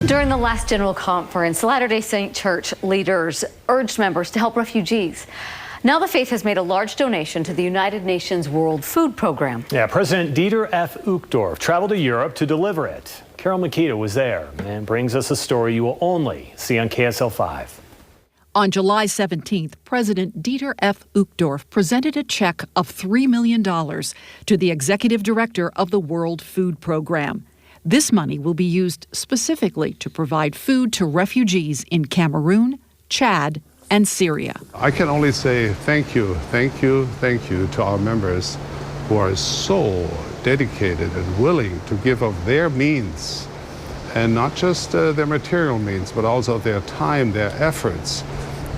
During the last general conference, Latter-day Saint Church leaders urged members to help refugees. Now the faith has made a large donation to the United Nations World Food Program. Yeah, President Dieter F. Uchtdorf traveled to Europe to deliver it. Carole Mikita was there and brings us a story you will only see on KSL 5. On July 17th, President Dieter F. Uchtdorf presented a check of $3 million to the executive director of the World Food Program. This money will be used specifically to provide food to refugees in Cameroon, Chad, and Syria. I can only say thank you to our members who are so dedicated and willing to give of their means, and not just their material means, but also their time, their efforts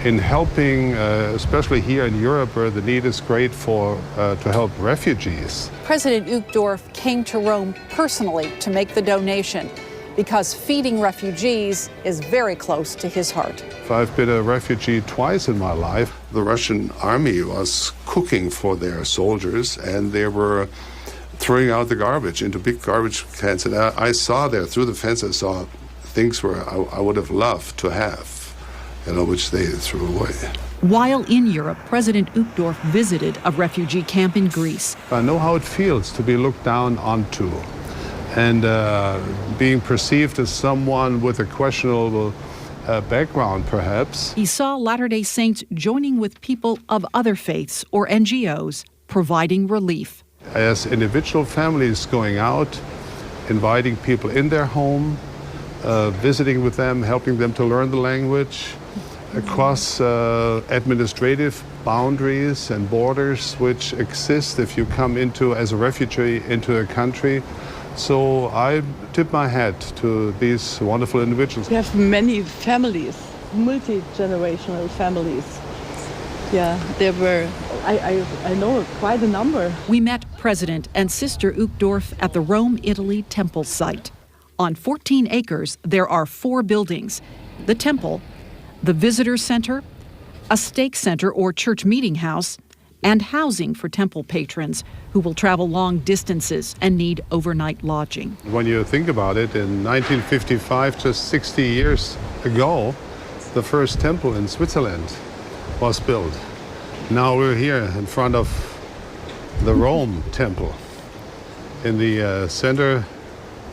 in helping, especially here in Europe where the need is great to help refugees. President Uchtdorf came to Rome personally to make the donation because feeding refugees is very close to his heart. I've been a refugee twice in my life. The Russian army was cooking for their soldiers, and they were throwing out the garbage into big garbage cans. And I saw there, through the fence, I saw things where I would have loved to have, which they threw away. While in Europe, President Uchtdorf visited a refugee camp in Greece. I know how it feels to be looked down onto and being perceived as someone with a questionable background, perhaps. He saw Latter-day Saints joining with people of other faiths or NGOs, providing relief. As individual families going out, inviting people in their home, visiting with them, helping them to learn the language, across administrative boundaries and borders which exist if you come as a refugee into a country. So I tip my hat to these wonderful individuals. We have many families, multi-generational families. Yeah, there were, I know quite a number. We met President and Sister Uchtdorf at the Rome, Italy temple site. On 14 acres, there are 4 buildings: the temple, the visitor center, a stake center or church meeting house, and housing for temple patrons who will travel long distances and need overnight lodging. When you think about it, in 1955, just 60 years ago, the first temple in Switzerland was built. Now we're here in front of the Rome temple in the center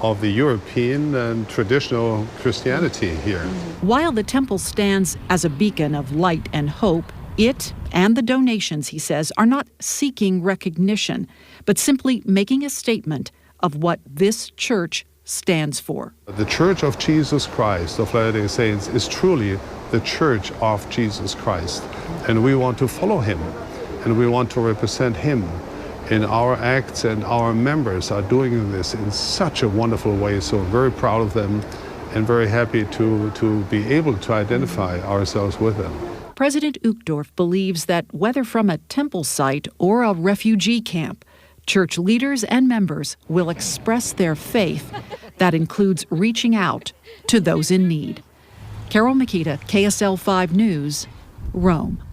of the European and traditional Christianity here. While the temple stands as a beacon of light and hope, it and the donations, he says, are not seeking recognition, but simply making a statement of what this church stands for. The Church of Jesus Christ of Latter-day Saints is truly the Church of Jesus Christ, and we want to follow him, and we want to represent him in our acts, and our members are doing this in such a wonderful way, so I'm very proud of them and very happy to be able to identify ourselves with them. President Uchtdorf believes that whether from a temple site or a refugee camp, church leaders and members will express their faith. That includes reaching out to those in need. Carole Mikita, KSL 5 News, Rome.